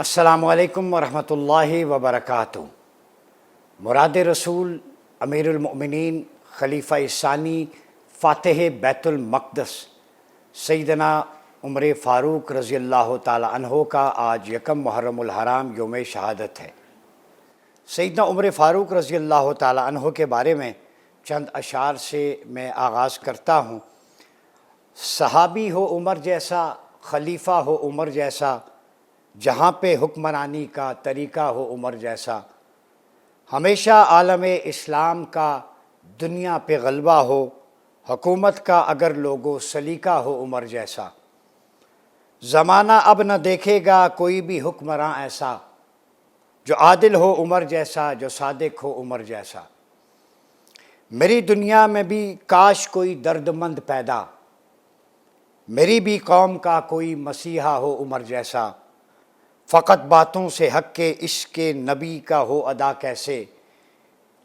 السلام علیکم ورحمۃ اللہ وبرکاتہ۔ مراد رسول امیر المؤمنین خلیفہ ثانی فاتح بیت المقدس سیدنا عمر فاروق رضی اللہ تعالی عنہ کا آج یکم محرم الحرام یوم شہادت ہے۔ سیدنا عمر فاروق رضی اللہ تعالی عنہ کے بارے میں چند اشعار سے میں آغاز کرتا ہوں۔ صحابی ہو عمر جیسا، خلیفہ ہو عمر جیسا، جہاں پہ حکمرانی کا طریقہ ہو عمر جیسا، ہمیشہ عالم اسلام کا دنیا پہ غلبہ ہو، حکومت کا اگر لوگو سلیقہ ہو عمر جیسا، زمانہ اب نہ دیکھے گا کوئی بھی حکمراں ایسا، جو عادل ہو عمر جیسا، جو صادق ہو عمر جیسا۔ میری دنیا میں بھی کاش کوئی درد مند پیدا، میری بھی قوم کا کوئی مسیحا ہو عمر جیسا، فقط باتوں سے حق کے عشق نبی کا ہو ادا کیسے،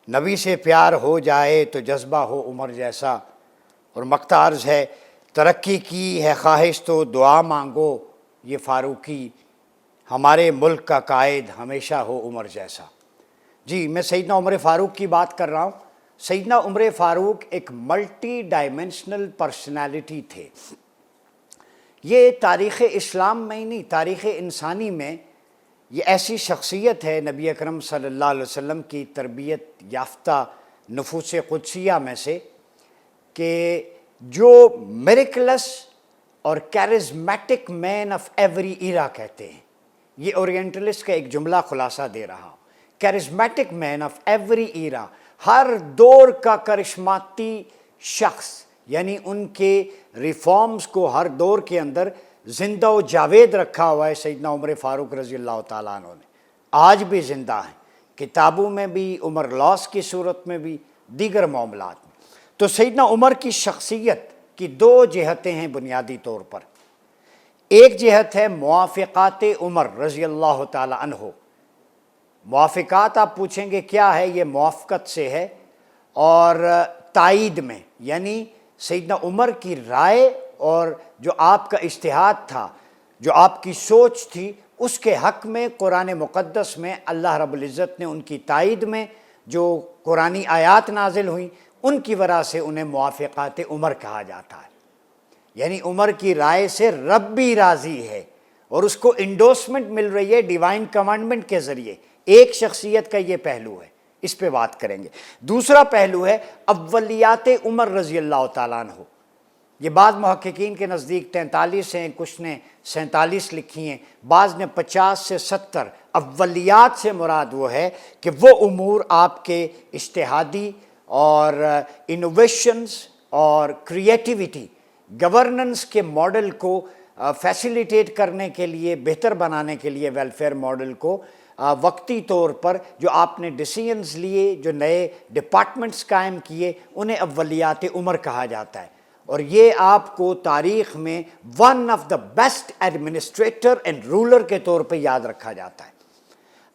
نبی سے پیار ہو جائے تو جذبہ ہو عمر جیسا۔ اور مقطع عرض ہے، ترقی کی ہے خواہش تو دعا مانگو، یہ فاروقی ہمارے ملک کا قائد ہمیشہ ہو عمر جیسا۔ جی میں سیدنا عمر فاروق کی بات کر رہا ہوں۔ سیدنا عمر فاروق ایک ملٹی ڈائمینشنل پرسنالٹی تھے۔ یہ تاریخ اسلام میں ہی نہیں، تاریخ انسانی میں یہ ایسی شخصیت ہے، نبی اکرم صلی اللہ علیہ وسلم کی تربیت یافتہ نفوس قدسیہ میں سے، کہ جو میریکلس اور کیرزمیٹک مین آف ایوری ایرا کہتے ہیں۔ یہ اورینٹلسٹ کا ایک جملہ خلاصہ دے رہا ہوں، کیرزمیٹک مین آف ایوری ایرا، ہر دور کا کرشماتی شخص، یعنی ان کے ریفارمز کو ہر دور کے اندر زندہ و جاوید رکھا ہوا ہے سیدنا عمر فاروق رضی اللہ تعالیٰ عنہ نے۔ آج بھی زندہ ہیں، کتابوں میں بھی، عمر لاس کی صورت میں بھی، دیگر معاملات میں۔ تو سیدنا عمر کی شخصیت کی دو جہتیں ہیں بنیادی طور پر۔ ایک جہت ہے موافقات عمر رضی اللہ تعالیٰ عنہ۔ موافقات آپ پوچھیں گے کیا ہے؟ یہ موافقت سے ہے اور تائید میں، یعنی سیدنا عمر کی رائے اور جو آپ کا اجتہاد تھا، جو آپ کی سوچ تھی، اس کے حق میں قرآن مقدس میں اللہ رب العزت نے ان کی تائید میں جو قرآنی آیات نازل ہوئیں، ان کی وجہ سے انہیں موافقات عمر کہا جاتا ہے۔ یعنی عمر کی رائے سے رب بھی راضی ہے اور اس کو انڈورسمنٹ مل رہی ہے ڈیوائن کمانڈمنٹ کے ذریعے۔ ایک شخصیت کا یہ پہلو ہے، اس پہ بات کریں گے۔ دوسرا پہلو ہے اولیات عمر رضی اللہ تعالیٰ عنہ۔ یہ بعض محققین کے نزدیک 43 ہیں، کچھ نے 47 لکھی ہیں، بعض نے 50 سے 70۔ اولیات سے مراد وہ ہے کہ وہ امور آپ کے اجتہادی اور انوویشنز اور کریٹیویٹی، گورننس کے ماڈل کو فیسیلیٹیٹ کرنے کے لیے، بہتر بنانے کے لیے ویلفیئر ماڈل کو، وقتی طور پر جو آپ نے ڈیسیژنز لیے، جو نئے ڈپارٹمنٹس قائم کیے، انہیں اولیات عمر کہا جاتا ہے۔ اور یہ آپ کو تاریخ میں one of the best administrator and ruler کے طور پہ یاد رکھا جاتا ہے۔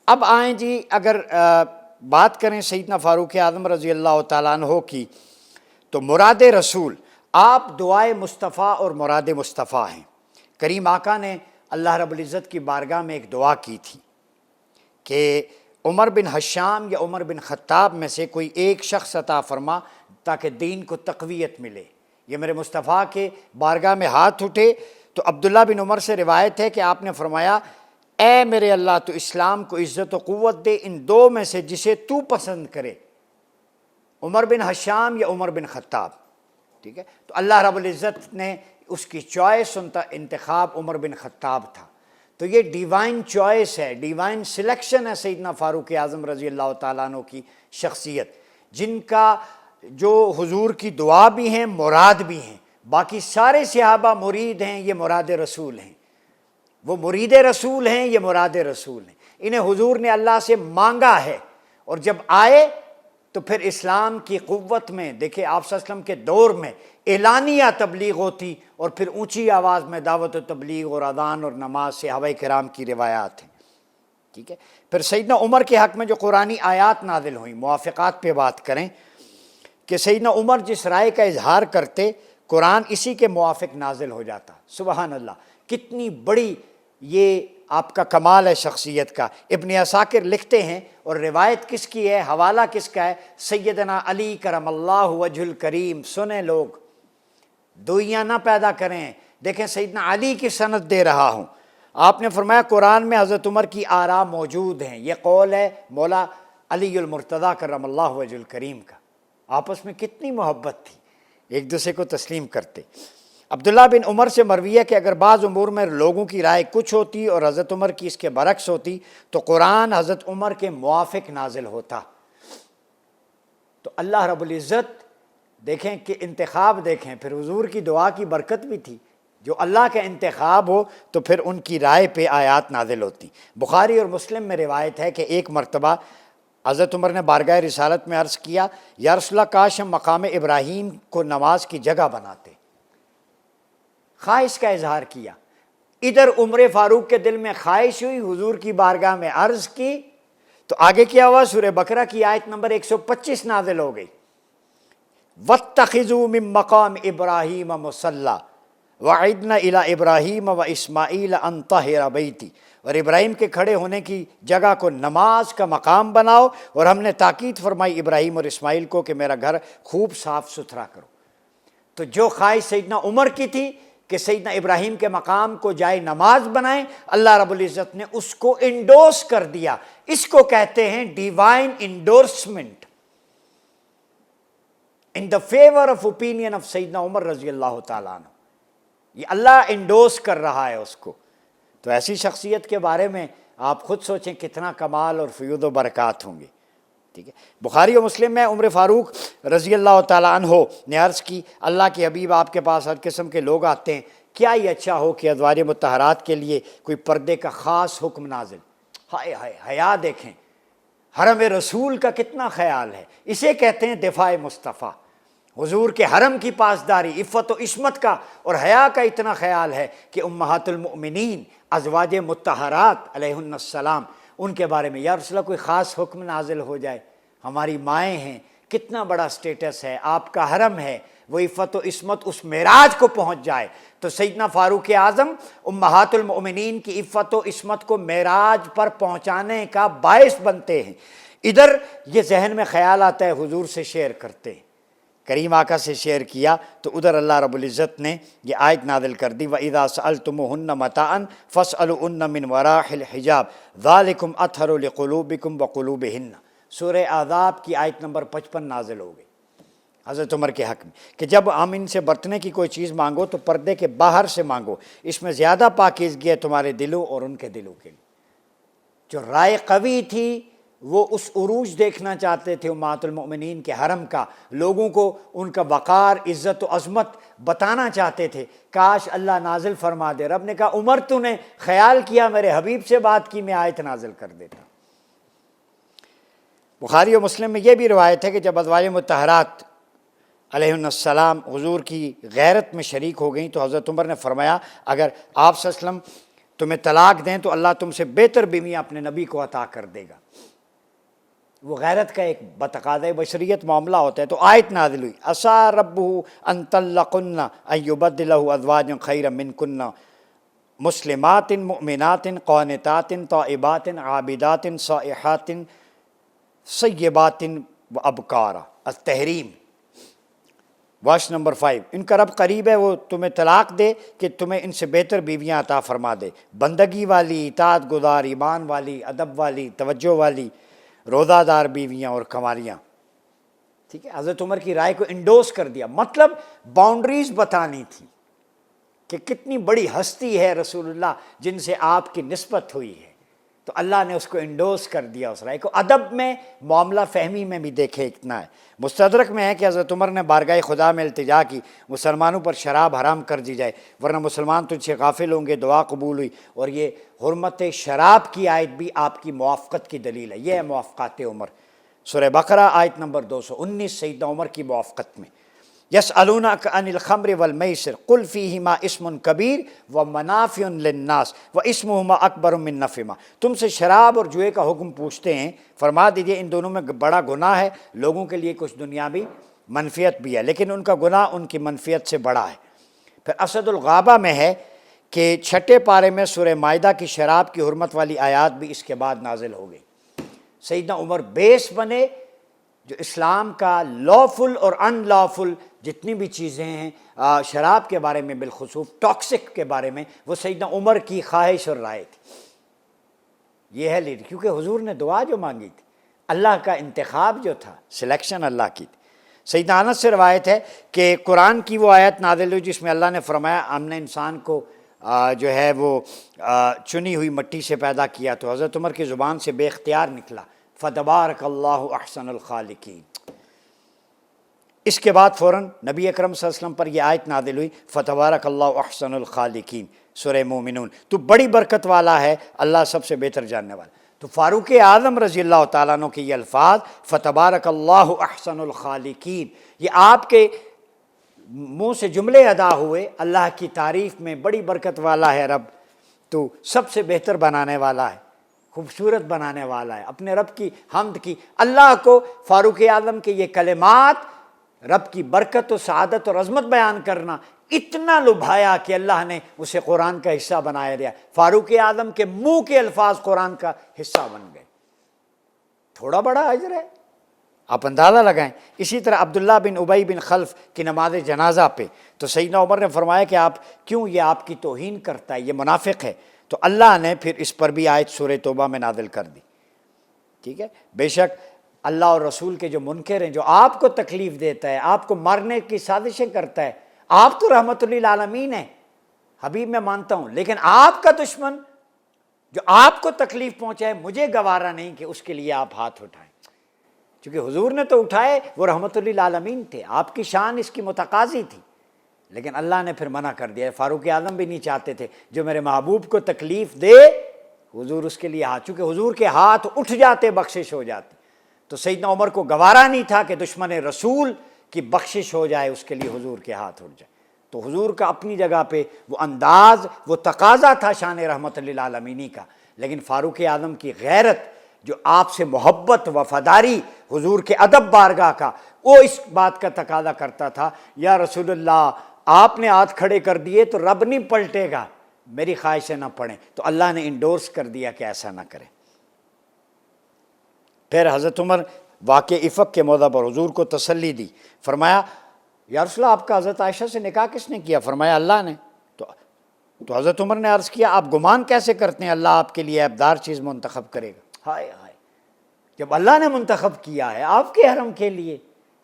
اب آئیں جی، اگر بات کریں سیدنا فاروق اعظم رضی اللہ تعالیٰ عنہ کی، تو مراد رسول، آپ دعائے مصطفیٰ اور مراد مصطفیٰ ہیں۔ کریم آقا نے اللہ رب العزت کی بارگاہ میں ایک دعا کی تھی کہ عمر بن حشام یا عمر بن خطاب میں سے کوئی ایک شخص عطا فرما تاکہ دین کو تقویت ملے۔ یہ میرے مصطفیٰ کے بارگاہ میں ہاتھ اٹھے تو عبداللہ بن عمر سے روایت ہے کہ آپ نے فرمایا، اے میرے اللہ تو اسلام کو عزت و قوت دے، ان دو میں سے جسے تو پسند کرے، عمر بن حشام یا عمر بن خطاب۔ ٹھیک ہے، تو اللہ رب العزت نے اس کی چوائس، ان کا انتخاب عمر بن خطاب تھا۔ تو یہ ڈیوائن چوائس ہے، ڈیوائن سلیکشن ہے سیدنا فاروق اعظم رضی اللہ تعالیٰ عنہ کی شخصیت، جن کا جو حضور کی دعا بھی ہیں، مراد بھی ہیں۔ باقی سارے صحابہ مرید ہیں، یہ مراد رسول ہیں۔ وہ مرید رسول ہیں، یہ مراد رسول ہیں۔ انہیں حضور نے اللہ سے مانگا ہے، اور جب آئے تو پھر اسلام کی قوت میں، دیکھیں آپ صلی اللہ علیہ وسلم کے دور میں اعلانیہ تبلیغ ہوتی اور پھر اونچی آواز میں دعوت و تبلیغ اور اذان اور نماز، صحابہ کرام کی روایات ہیں۔ ٹھیک ہے، پھر سیدنا عمر کے حق میں جو قرآنی آیات نازل ہوئیں، موافقات پہ بات کریں کہ سیدنا عمر جس رائے کا اظہار کرتے، قرآن اسی کے موافق نازل ہو جاتا۔ سبحان اللہ، کتنی بڑی یہ آپ کا کمال ہے شخصیت کا۔ ابن عساکر لکھتے ہیں، اور روایت کس کی ہے، حوالہ کس کا ہے، سیدنا علی کرم اللہ وجہ الکریم۔ سنیں لوگ، دوئیاں نہ پیدا کریں، دیکھیں سیدنا علی کی سند دے رہا ہوں۔ آپ نے فرمایا قرآن میں حضرت عمر کی آراء موجود ہیں، یہ قول ہے مولا علی المرتضیٰ کرم اللہ وجہ الکریم کا۔ آپس میں کتنی محبت تھی، ایک دوسرے کو تسلیم کرتے۔ عبداللہ بن عمر سے مروی ہے کہ اگر بعض امور میں لوگوں کی رائے کچھ ہوتی اور حضرت عمر کی اس کے برعکس ہوتی تو قرآن حضرت عمر کے موافق نازل ہوتا۔ تو اللہ رب العزت دیکھیں کہ انتخاب دیکھیں، پھر حضور کی دعا کی برکت بھی تھی، جو اللہ کا انتخاب ہو تو پھر ان کی رائے پہ آیات نازل ہوتی۔ بخاری اور مسلم میں روایت ہے کہ ایک مرتبہ حضرت عمر نے بارگاہ رسالت میں عرض کیا، یا رسول اللہ کاش ہم مقام ابراہیم کو نماز کی جگہ بناتے۔ خواہش کا اظہار کیا۔ ادھر عمر فاروق کے دل میں خواہش ہوئی، حضور کی بارگاہ میں عرض کی، تو آگے کیا ہوا، سورہ بقرہ کی آیت نمبر 125 نازل ہو گئی، وَاتَّخِذُوا مِن مَّقَامِ إِبْرَاهِيمَ مُصَلًّى وَعِدْنَا إِلَىٰ إِبْرَاهِيمَ وَإِسْمَاعِيلَ أَن طَهِّرَ بَيْتِي، اور ابراہیم کے کھڑے ہونے کی جگہ کو نماز کا مقام بناؤ، اور ہم نے تاکید فرمائی ابراہیم اور اسماعیل کو کہ میرا گھر خوب صاف ستھرا کرو۔ تو جو خواہش سیدنا عمر کی تھی کہ سیدنا ابراہیم کے مقام کو جائے نماز بنائیں، اللہ رب العزت نے اس کو انڈورس کر دیا۔ اس کو کہتے ہیں divine endorsement, in the favour of opinion of سیدنا عمر رضی اللہ تعالیٰ عنہ، یہ اللہ انڈورس کر رہا ہے اس کو۔ تو ایسی شخصیت کے بارے میں آپ خود سوچیں کتنا کمال اور فیوض و برکات ہوں گے۔ ٹھیک ہے، بخاری و مسلم میں عمر فاروق رضی اللہ تعالیٰ عنہ نے عرض کی، اللہ کے حبیب آپ کے پاس ہر قسم کے لوگ آتے ہیں، کیا یہ اچھا ہو کہ ازواج مطہرات کے لیے کوئی پردے کا خاص حکم نازل؟ ہائے ہائے، حیا دیکھیں، حرم رسول کا کتنا خیال ہے، اسے کہتے ہیں دفاع مصطفیٰ۔ حضور کے حرم کی پاسداری، عفت و عصمت کا اور حیا کا اتنا خیال ہے کہ امہات المؤمنین ازواج مطہرات علیہن السلام، ان کے بارے میں یا رسول اللہ کوئی خاص حکم نازل ہو جائے، ہماری مائیں ہیں، کتنا بڑا سٹیٹس ہے، آپ کا حرم ہے، وہ عفت و عصمت اس معراج کو پہنچ جائے تو سیدنا فاروق اعظم امہات المؤمنین کی عفت و عصمت کو معراج پر پہنچانے کا باعث بنتے ہیں۔ ادھر یہ ذہن میں خیال آتا ہے حضور سے شیئر کرتے ہیں، کریم آقا سے شیئر کیا، تو ادھر اللہ رب العزت نے یہ آیت نازل کر دی، وَإِذَا سَأَلْتُمُوهُنَّ مَتَاعًا فَاسْأَلُوهُنَّ مِنْ وَرَاءِ الْحِجَابِ ذَلِكُمْ أَطْهَرُ لِقُلُوبِكُمْ وَقُلُوبِهِنَّ۔ سورہ اعذاب کی آیت نمبر 55 نازل ہو گئی حضرت عمر کے حق میں کہ جب ہم ان سے برتنے کی کوئی چیز مانگو تو پردے کے باہر سے مانگو، اس میں زیادہ پاکیزگی ہے تمہارے دلوں اور ان کے دلوں کے لیے۔ جو رائے قوی تھی وہ اس عروج دیکھنا چاہتے تھے امہات المؤمنین کے حرم کا، لوگوں کو ان کا وقار، عزت و عظمت بتانا چاہتے تھے، کاش اللہ نازل فرما دے۔ رب نے کہا عمر تو نے خیال کیا میرے حبیب سے بات کی، میں آیت نازل کر دیتا۔ بخاری و مسلم میں یہ بھی روایت ہے کہ جب ازواج مطہرات علیہ السلام حضور کی غیرت میں شریک ہو گئیں تو حضرت عمر نے فرمایا اگر آپ صلی اللہ علیہ وسلم تمہیں طلاق دیں تو اللہ تم سے بہتر بیوی اپنے نبی کو عطا کر دے گا۔ وہ غیرت کا ایک بتقاضۂ بشریت معاملہ ہوتا ہے، تو آیت نازل ہوئی، عسیٰ ربہ ان طلقن ان یبدلہ ازواجا خیرا منکن مسلمات مؤمنات قانتات تائبات عابدات سائحات سیبات و ابکارا۔ التحریم واش نمبر 5، ان کا رب قریب ہے، وہ تمہیں طلاق دے کہ تمہیں ان سے بہتر بیویاں عطا فرما دے، بندگی والی، اطاعت گزار، ایمان والی، ادب والی، توجہ والی، روزہ دار بیویاں اور کنواریاں۔ ٹھیک ہے، حضرت عمر کی رائے کو انڈورس کر دیا، مطلب باؤنڈریز بتانی تھی کہ کتنی بڑی ہستی ہے رسول اللہ جن سے آپ کی نسبت ہوئی ہے، تو اللہ نے اس کو انڈورس کر دیا اس رائے کو۔ ادب میں، معاملہ فہمی میں بھی دیکھے اتنا ہے۔ مستدرک میں ہے کہ حضرت عمر نے بارگاہ خدا میں التجا کی مسلمانوں پر شراب حرام کر دی جائے ورنہ مسلمان تجھ سے غافل ہوں گے، دعا قبول ہوئی، اور یہ حرمت شراب کی آیت بھی آپ کی موافقت کی دلیل ہے۔ یہ ہے موافقات عمر، سورہ بقرہ آیت نمبر 219 سیدنا عمر کی موافقت میں۔ یسألونک عن الخمر والمیسر قل فیہما اسم کبیر ومنافع للناس واسمہما اکبر من نفعہما۔ تم سے شراب اور جوئے کا حکم پوچھتے ہیں، فرما دیجئے ان دونوں میں بڑا گناہ ہے، لوگوں کے لیے کچھ دنیاوی منفعت بھی ہے، لیکن ان کا گناہ ان کی منفعت سے بڑا ہے۔ پھر اسد الغابہ میں ہے کہ چھٹے پارے میں سورہ مائدہ کی شراب کی حرمت والی آیات بھی اس کے بعد نازل ہو گئی۔ سیدنا عمر بیس بنے، جو اسلام کا لافل اور ان لافل جتنی بھی چیزیں ہیں شراب کے بارے میں بالخصوص ٹاکسک کے بارے میں، وہ سیدنا عمر کی خواہش اور رائے تھی۔ یہ ہے لیڈر، کیونکہ حضور نے دعا جو مانگی تھی، اللہ کا انتخاب جو تھا، سلیکشن اللہ کی تھی۔ سیدنا انس سے روایت ہے کہ قرآن کی وہ آیت نازل ہوئی جس میں اللہ نے فرمایا ہم نے انسان کو جو ہے وہ چنی ہوئی مٹی سے پیدا کیا، تو حضرت عمر کی زبان سے بے اختیار نکلا فَتَبَارَكَ اللَّهُ أَحْسَنُ الْخَالِقِينَ۔ اس کے بعد فوراً نبی اکرم صلی اللہ علیہ وسلم پر یہ آیت نازل ہوئی فَتَبَارَكَ اللَّهُ أَحْسَنُ الْخَالِقِينَ، سورہ مومنون۔ تو بڑی برکت والا ہے اللہ، سب سے بہتر جاننے والا۔ تو فاروق اعظم رضی اللہ تعالیٰ عنہ کے یہ الفاظ فَتَبَارَكَ اللَّهُ أَحْسَنُ الْخَالِقِينَ، یہ آپ کے منہ سے جملے ادا ہوئے، اللہ کی تعریف میں بڑی برکت والا ہے رب، تو سب سے بہتر بنانے والا ہے، خوبصورت بنانے والا ہے۔ اپنے رب کی حمد کی، اللہ کو فاروق اعظم کے یہ کلمات، رب کی برکت و سعادت اور عظمت بیان کرنا اتنا لبھایا کہ اللہ نے اسے قرآن کا حصہ بنایا دیا۔ فاروق اعظم کے منہ کے الفاظ قرآن کا حصہ بن گئے، تھوڑا بڑا اجر ہے، آپ اندازہ لگائیں۔ اسی طرح عبداللہ بن ابی بن خلف کی نماز جنازہ پہ تو سیدنا عمر نے فرمایا کہ آپ کیوں، یہ آپ کی توہین کرتا ہے، یہ منافق ہے۔ تو اللہ نے پھر اس پر بھی آیت سورہ توبہ میں نازل کر دی، ٹھیک ہے۔ بے شک اللہ اور رسول کے جو منکر ہیں، جو آپ کو تکلیف دیتا ہے، آپ کو مارنے کی سازشیں کرتا ہے، آپ تو رحمت للعالمین ہیں حبیب، میں مانتا ہوں، لیکن آپ کا دشمن جو آپ کو تکلیف پہنچائے، مجھے گوارا نہیں کہ اس کے لیے آپ ہاتھ اٹھائیں، چونکہ حضور نے تو اٹھائے، وہ رحمت للعالمین تھے، آپ کی شان اس کی متقاضی تھی، لیکن اللہ نے پھر منع کر دیا۔ فاروق اعظم بھی نہیں چاہتے تھے جو میرے محبوب کو تکلیف دے، حضور اس کے لیے ہاتھ، چونکہ حضور کے ہاتھ اٹھ جاتے بخشش ہو جاتی، تو سیدنا عمر کو گوارا نہیں تھا کہ دشمن رسول کی بخشش ہو جائے، اس کے لیے حضور کے ہاتھ اٹھ جائے۔ تو حضور کا اپنی جگہ پہ وہ انداز، وہ تقاضا تھا شان رحمت للعالمینی کا، لیکن فاروق اعظم کی غیرت، جو آپ سے محبت، وفاداری، حضور کے ادب بارگاہ کا، وہ اس بات کا تقاضا کرتا تھا، یا رسول اللہ آپ نے ہاتھ کھڑے کر دیے تو رب نہیں پلٹے گا، میری خواہشیں نہ پڑیں، تو اللہ نے انڈورس کر دیا کہ ایسا نہ کریں۔ پھر حضرت عمر واقع افق کے موضوع پر حضور کو تسلی دی، فرمایا یا رسول اللہ آپ کا حضرت عائشہ سے نکاح کس نے کیا؟ فرمایا اللہ نے۔ تو حضرت عمر نے عرض کیا آپ گمان کیسے کرتے ہیں اللہ آپ کے لیے عیبدار چیز منتخب کرے گا؟ ہائے ہائے، جب اللہ نے منتخب کیا ہے آپ کے حرم کے لیے۔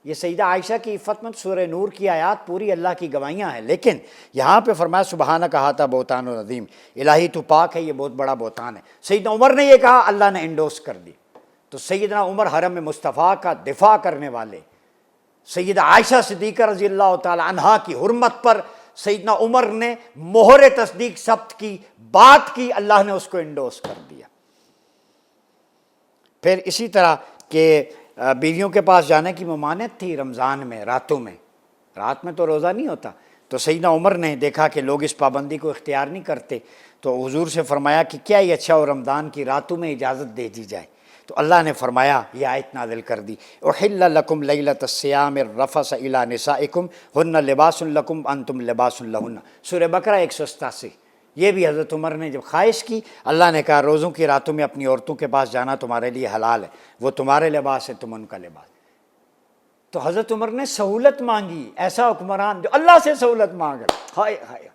یہ سیدہ عائشہ کی عفت مند سورہ نور کی آیات پوری اللہ کی گواہیاں ہیں، لیکن یہاں پہ فرمایا سبحانک ھذا بہتان عظیم، الہی تو پاک ہے، یہ بہت بڑا بہتان ہے۔ سیدنا عمر نے یہ کہا، اللہ نے انڈورس کر دی۔ تو سیدنا عمر حرم مصطفیٰ کا دفاع کرنے والے، سیدہ عائشہ صدیقہ رضی اللہ تعالی عنہا کی حرمت پر سیدنا عمر نے مہر تصدیق ثبت کی، بات کی، اللہ نے اس کو انڈورس کر دیا۔ پھر اسی طرح کہ بیویوں کے پاس جانے کی ممانعت تھی رمضان میں، راتوں میں، رات میں تو روزہ نہیں ہوتا، تو سیدنا عمر نے دیکھا کہ لوگ اس پابندی کو اختیار نہیں کرتے، تو حضور سے فرمایا کہ کیا یہ اچھا ہو رمضان کی راتوں میں اجازت دے دی جائے؟ تو اللہ نے فرمایا، یہ آیت نازل کر دی، احل لکم لیلۃ الصیام الرفث الی نسائکم ہن لباس لکم انتم لباس لہن، سورہ بقرہ 187۔ یہ بھی حضرت عمر نے جب خواہش کی، اللہ نے کہا روزوں کی راتوں میں اپنی عورتوں کے پاس جانا تمہارے لیے حلال ہے، وہ تمہارے لباس ہے، تم ان کا لباس۔ تو حضرت عمر نے سہولت مانگی، ایسا حکمران جو اللہ سے سہولت مانگ رہا، ہائے ہائے،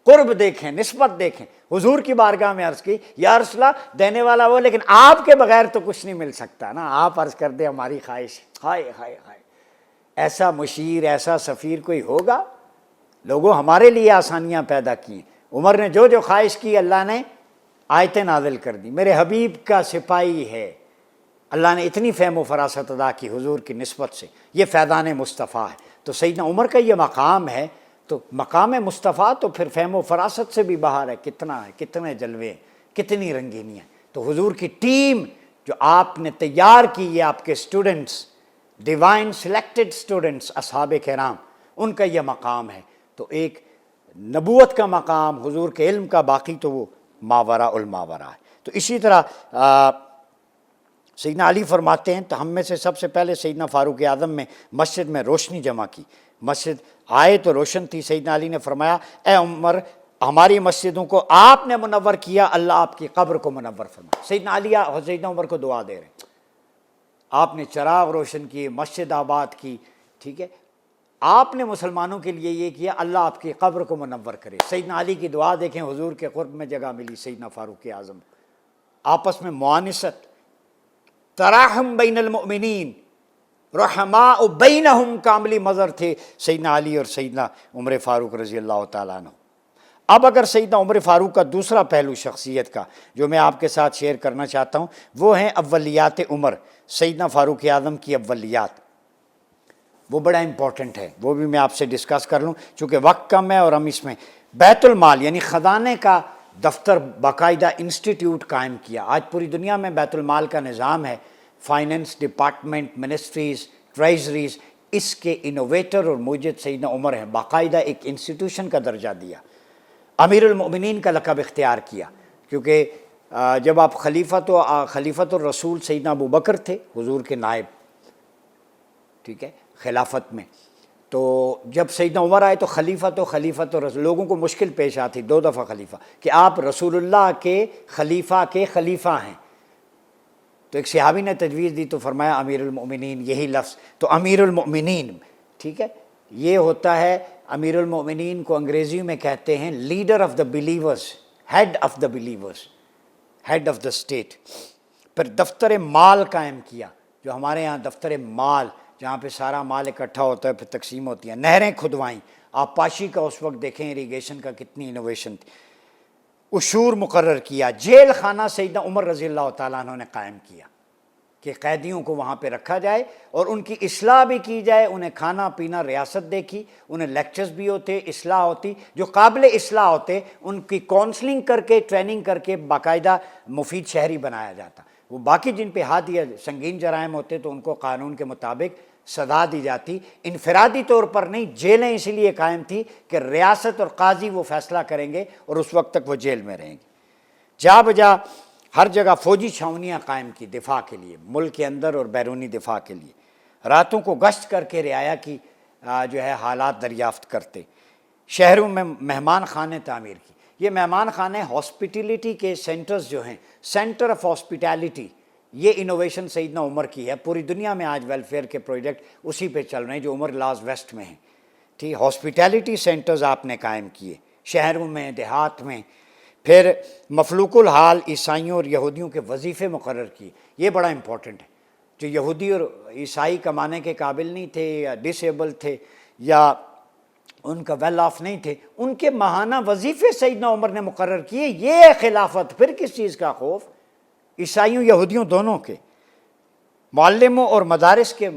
قرب دیکھیں، نسبت دیکھیں۔ حضور کی بارگاہ میں عرض کی، یا رسول اللہ دینے والا وہ، لیکن آپ کے بغیر تو کچھ نہیں مل سکتا نا، آپ عرض کر دیں ہماری خواہش۔ ہائے ہائے ہائے، ایسا مشیر، ایسا سفیر کوئی ہوگا؟ لوگوں ہمارے لیے آسانیاں پیدا کی، عمر نے جو جو خواہش کی اللہ نے آیتیں نازل کر دی، میرے حبیب کا سپاہی ہے، اللہ نے اتنی فہم و فراست ادا کی حضور کی نسبت سے، یہ فیضان مصطفیٰ ہے۔ تو سیدنا عمر کا یہ مقام ہے، تو مقام مصطفیٰ تو پھر فہم و فراست سے بھی باہر ہے، کتنا ہے، کتنے جلوے، کتنی رنگینیاں۔ تو حضور کی ٹیم جو آپ نے تیار کی، یہ آپ کے اسٹوڈنٹس، ڈیوائن سلیکٹڈ اسٹوڈنٹس، اصحاب کرام، ان کا یہ مقام ہے۔ تو ایک نبوت کا مقام حضور کے علم کا، باقی تو وہ ماوراء الماوراء ہے۔ تو اسی طرح سیدنا علی فرماتے ہیں، تو ہم میں سے سب سے پہلے سیدنا فاروق اعظم میں مسجد میں روشنی جمع کی، مسجد آئے تو روشن تھی، سیدنا علی نے فرمایا اے عمر ہماری مسجدوں کو آپ نے منور کیا، اللہ آپ کی قبر کو منور فرمائے۔ سیدنا علی اور سیدنا عمر کو دعا دے رہے ہیں، آپ نے چراغ روشن کیے، مسجد آباد کی، ٹھیک ہے، آپ نے مسلمانوں کے لیے یہ کیا، اللہ آپ کی قبر کو منور کرے۔ سیدنا علی کی دعا دیکھیں، حضور کے قرب میں جگہ ملی سیدنا فاروق اعظم، آپس میں معانست، تراحم بین المؤمنین، رحماء بینہم، کاملی مظہر تھے سیدنا علی اور سیدنا عمر فاروق رضی اللہ تعالیٰ عنہ۔ اب اگر سیدنا عمر فاروق کا دوسرا پہلو شخصیت کا جو میں آپ کے ساتھ شیئر کرنا چاہتا ہوں، وہ ہیں اولیات عمر، سیدنا فاروق اعظم کی اولیات، وہ بڑا امپورٹنٹ ہے، وہ بھی میں آپ سے ڈسکس کر لوں چونکہ وقت کم ہے، اور ہم اس میں بیت المال یعنی خزانے کا دفتر باقاعدہ انسٹیٹیوٹ قائم کیا۔ آج پوری دنیا میں بیت المال کا نظام ہے، فائننس ڈپارٹمنٹ، منسٹریز، ٹریجریز، اس کے انوویٹر اور موجد سیدنا عمر ہیں، باقاعدہ ایک انسٹیٹیوشن کا درجہ دیا، امیر المؤمنین کا لقب اختیار کیا، کیونکہ جب آپ خلیفۃ الرسول سیدنا ابو بکر تھے، حضور کے نائب، ٹھیک ہے، خلافت میں، تو جب سیدنا عمر آئے تو خلیفۃ و رسول، لوگوں کو مشکل پیش آتی، 2 دفعہ خلیفہ، کہ آپ رسول اللہ کے خلیفہ ہیں، تو ایک صحابی نے تجویز دی تو فرمایا امیر المؤمنین، یہی لفظ، تو امیر المؤمنین، ٹھیک ہے، یہ ہوتا ہے، امیر المؤمنین کو انگریزی میں کہتے ہیں leader of the believers, head of the believers, head of the state. پھر دفتر مال قائم کیا، جو ہمارے ہاں دفتر مال، جہاں پہ سارا مال اکٹھا ہوتا ہے پھر تقسیم ہوتی ہیں، نہریں کھدوائیں، آبپاشی کا اس وقت دیکھیں، اریگیشن کا کتنی انوویشن تھی، عشور مقرر کیا، جیل خانہ سیدنا عمر رضی اللہ تعالیٰ عنہ نے قائم کیا کہ قیدیوں کو وہاں پہ رکھا جائے اور ان کی اصلاح بھی کی جائے، انہیں کھانا پینا ریاست دیکھی، انہیں لیکچرز بھی ہوتے، اصلاح ہوتی، جو قابل اصلاح ہوتے ان کی کونسلنگ کر کے، ٹریننگ کر کے باقاعدہ مفید شہری بنایا جاتا۔ وہ باقی جن پہ ہاتھ یا سنگین جرائم ہوتے تو ان کو قانون کے مطابق سزا دی جاتی، انفرادی طور پر نہیں، جیلیں اسی لیے قائم تھی کہ ریاست اور قاضی وہ فیصلہ کریں گے اور اس وقت تک وہ جیل میں رہیں گے۔ جا بجا ہر جگہ فوجی چھاونیاں قائم کی دفاع کے لیے، ملک کے اندر اور بیرونی دفاع کے لیے، راتوں کو گشت کر کے رعایا کی جو ہے حالات دریافت کرتے، شہروں میں مہمان خانے تعمیر کی۔ یہ مہمان خانے ہاسپٹیلٹی کے سینٹرز جو ہیں، سینٹر آف ہاسپٹیلٹی، یہ انوویشن سیدنا عمر کی ہے۔ پوری دنیا میں آج ویلفیئر کے پروجیکٹ اسی پہ چل رہے ہیں جو عمر لاز ویسٹ میں ہیں، ٹھیک، ہاسپٹیلٹی سینٹرز آپ نے قائم کیے شہروں میں، دیہات میں۔ پھر مفلوق الحال عیسائیوں اور یہودیوں کے وظیفے مقرر کیے، یہ بڑا امپورٹنٹ ہے۔ جو یہودی اور عیسائی کمانے کے قابل نہیں تھے یا ڈس ایبل تھے یا ان کا ویل آف نہیں تھے، ان کے ماہانہ وظیفے سیدنا عمر نے مقرر کیے۔ یہ خلافت، پھر کس چیز کا خوف؟ عیسائیوں یہودیوں دونوں کے۔ معلموں اور مدارس کے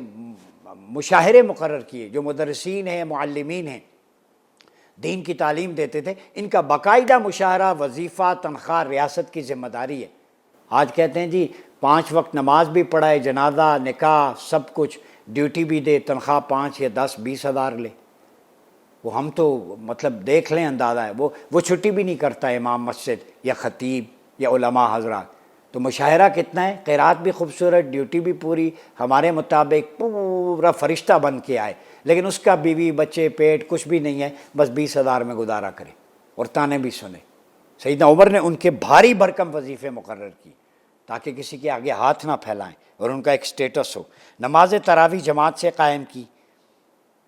مشاہرے مقرر کیے، جو مدرسین ہیں، معلمین ہیں، دین کی تعلیم دیتے تھے، ان کا باقاعدہ مشاہرہ، وظیفہ، تنخواہ ریاست کی ذمہ داری ہے۔ آج کہتے ہیں جی 5 وقت نماز بھی پڑھائے، جنازہ، نکاح، سب کچھ، ڈیوٹی بھی دے، تنخواہ 5 یا 10 20 ہزار لے۔ وہ ہم تو مطلب دیکھ لیں اندازہ ہے، وہ چھٹی بھی نہیں کرتا امام مسجد یا خطیب یا علماء حضرات۔ تو مشاہرہ کتنا ہے، قرات بھی خوبصورت، ڈیوٹی بھی پوری ہمارے مطابق، پورا فرشتہ بن کے آئے، لیکن اس کا بیوی بچے پیٹ کچھ بھی نہیں ہے، بس 20 ہزار میں گزارا کرے اور تانے بھی سنے۔ سیدنا عمر نے ان کے بھاری بھرکم وظیفے مقرر کی تاکہ کسی کے آگے ہاتھ نہ پھیلائیں اور ان کا ایک سٹیٹس ہو۔ نماز تراویح جماعت سے قائم کی،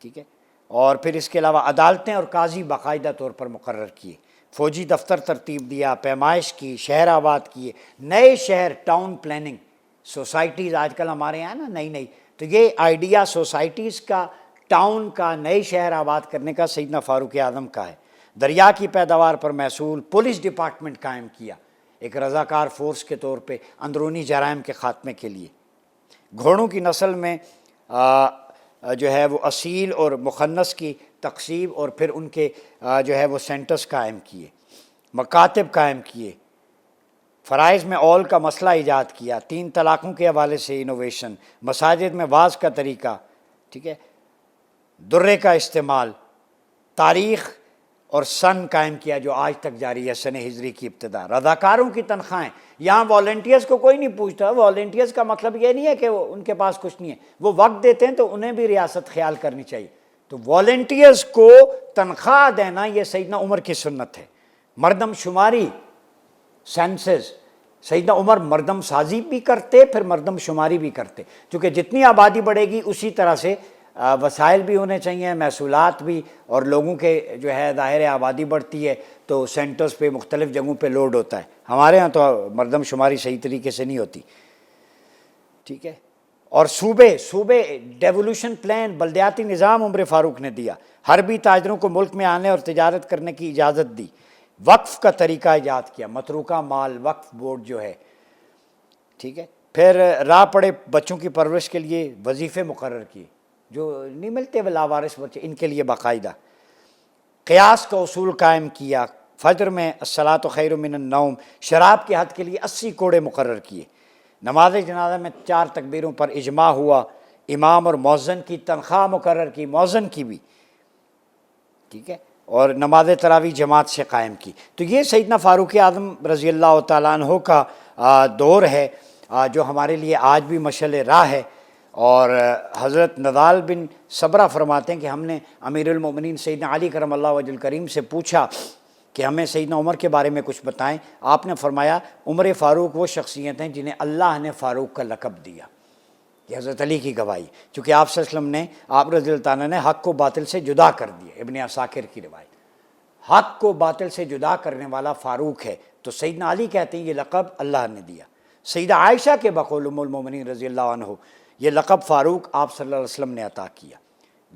ٹھیک ہے، اور پھر اس کے علاوہ عدالتیں اور قاضی باقاعدہ طور پر مقرر کیے، فوجی دفتر ترتیب دیا، پیمائش کی، شہر آباد کیے، نئے شہر، ٹاؤن پلاننگ، سوسائٹیز آج کل ہمارے یہاں نا نئی، تو یہ آئیڈیا سوسائٹیز کا، ٹاؤن کا، نئے شہر آباد کرنے کا سیدنا فاروق اعظم کا ہے۔ دریا کی پیداوار پر محصول، پولیس ڈپارٹمنٹ قائم کیا ایک رضاکار فورس کے طور پہ اندرونی جرائم کے خاتمے کے لیے۔ گھوڑوں کی نسل میں جو ہے وہ اصیل اور مخنث کی تقسیم، اور پھر ان کے جو ہے وہ سینٹرز قائم کیے، مکاتب قائم کیے، فرائض میں اول کا مسئلہ ایجاد کیا، 3 طلاقوں کے حوالے سے انوویشن، مساجد میں واعظ کا طریقہ، ٹھیک ہے، درے کا استعمال، تاریخ اور سن قائم کیا جو آج تک جاری ہے، سن ہجری کی ابتدا۔ رضاکاروں کی تنخواہیں، یہاں والنٹیئرز کو کوئی نہیں پوچھتا، والنٹیئرز کا مطلب یہ نہیں ہے کہ ان کے پاس کچھ نہیں ہے، وہ وقت دیتے ہیں تو انہیں بھی ریاست خیال کرنی چاہیے، تو والنٹیئرز کو تنخواہ دینا یہ سیدنا عمر کی سنت ہے۔ مردم شماری، سینسز، سیدنا عمر مردم سازی بھی کرتے، پھر مردم شماری بھی کرتے، چونکہ جتنی آبادی بڑھے گی اسی طرح سے وسائل بھی ہونے چاہیے، محصولات بھی، اور لوگوں کے جو ہے ظاہر آبادی بڑھتی ہے تو سینٹرز پہ مختلف جگہوں پہ لوڈ ہوتا ہے۔ ہمارے ہاں تو مردم شماری صحیح طریقے سے نہیں ہوتی، ٹھیک ہے۔ اور صوبے ڈیولوشن پلان، بلدیاتی نظام عمر فاروق نے دیا، حربی تاجروں کو ملک میں آنے اور تجارت کرنے کی اجازت دی، وقف کا طریقہ ایجاد کیا، متروکہ مال وقف بورڈ جو ہے، ٹھیک ہے۔ پھر راہ پڑے بچوں کی پرورش کے لیے وظیفے مقرر کیے، جو نہیں ملتے لاوارث بچے، ان کے لیے باقاعدہ قیاس کا اصول قائم کیا، فجر میں الصلاۃ خیر من النوم، شراب کے حد کے لیے 80 کوڑے مقرر کیے، نماز جنازہ میں 4 تکبیروں پر اجماع ہوا، امام اور مؤذن کی تنخواہ مقرر کی، مؤذن کی بھی، ٹھیک ہے، اور نماز تراویح جماعت سے قائم کی۔ تو یہ سیدنا فاروق اعظم رضی اللہ تعالیٰ عنہ کا دور ہے جو ہمارے لیے آج بھی مشعل راہ ہے۔ اور حضرت نضال بن صبرہ فرماتے ہیں کہ ہم نے امیر المومنین سیدنا علی کرم اللہ وجہ الکریم سے پوچھا کہ ہمیں سیدنا عمر کے بارے میں کچھ بتائیں، آپ نے فرمایا عمر فاروق وہ شخصیت ہیں جنہیں اللہ نے فاروق کا لقب دیا۔ یہ حضرت علی کی گواہی، چونکہ آپ صلی اللہ علیہ وسلم نے، آپ رضی اللہ تعالیٰ نے حق کو باطل سے جدا کر دیا، ابن عساکر کی روایت، حق کو باطل سے جدا کرنے والا فاروق ہے، تو سیدنا علی کہتے ہیں یہ لقب اللہ نے دیا۔ سیدہ عائشہ کے بقول ام المومنین رضی اللہ عنہ یہ لقب فاروق آپ صلی اللہ علیہ وسلم نے عطا کیا۔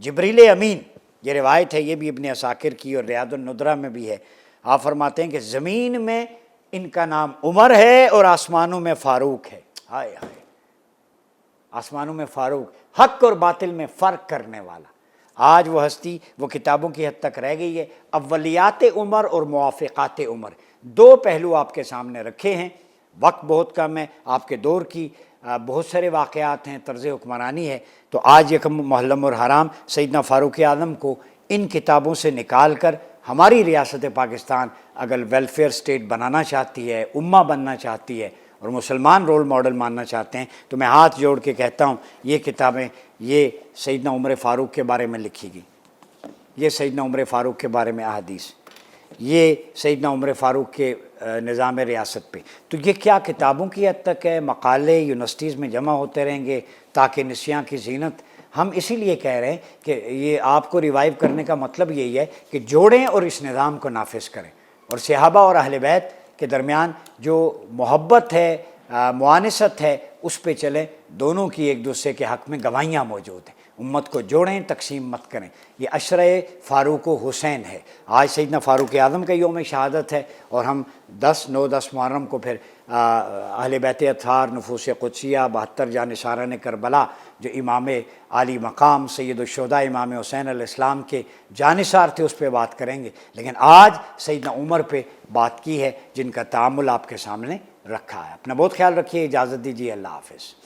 جبریل امین، یہ روایت ہے، یہ بھی ابن عساکر کی اور ریاض الندرہ میں بھی ہے، آپ فرماتے ہیں کہ زمین میں ان کا نام عمر ہے اور آسمانوں میں فاروق ہے۔ ہائے ہائے، آسمانوں میں فاروق، حق اور باطل میں فرق کرنے والا۔ آج وہ ہستی وہ کتابوں کی حد تک رہ گئی ہے۔ اولیات عمر اور موافقات عمر، 2 پہلو آپ کے سامنے رکھے ہیں۔ وقت بہت کم ہے، آپ کے دور کی بہت سارے واقعات ہیں، طرز حکمرانی ہے، تو آج یکم محرم الحرام سیدنا فاروق اعظم کو ان کتابوں سے نکال کر ہماری ریاست پاکستان اگر ویلفیئر سٹیٹ بنانا چاہتی ہے، امہ بننا چاہتی ہے اور مسلمان رول ماڈل ماننا چاہتے ہیں، تو میں ہاتھ جوڑ کے کہتا ہوں یہ کتابیں یہ سیدنا عمر فاروق کے بارے میں لکھی گئی، یہ سیدنا عمر فاروق کے بارے میں احادیث، یہ سیدنا عمر فاروق کے نظام ریاست پہ، تو یہ کیا کتابوں کی حد تک ہے، مقالے یونیورسٹیز میں جمع ہوتے رہیں گے تاکہ نسیاں کی زینت۔ ہم اسی لیے کہہ رہے ہیں کہ یہ آپ کو ریوائیو کرنے کا مطلب یہی ہے کہ جوڑیں اور اس نظام کو نافذ کریں، اور صحابہ اور اہل بیت کے درمیان جو محبت ہے، معانست ہے، اس پہ چلیں، دونوں کی ایک دوسرے کے حق میں گواہیاں موجود ہیں، امت کو جوڑیں، تقسیم مت کریں۔ یہ عشرہ فاروق و حسین ہے، آج سیدنا فاروق اعظم کا یوم شہادت ہے، اور ہم 10 محرم کو پھر اہل بیت اطہار، نفوس قدسیہ، 72 جانثاران کربلا جو امام عالی مقام سید الشہداء امام حسین علیہ السلام کے جانثار تھے اس پہ بات کریں گے، لیکن آج سیدنا عمر پہ بات کی ہے جن کا تعامل آپ کے سامنے رکھا ہے۔ اپنا بہت خیال رکھیے، اجازت دیجیے، اللہ حافظ۔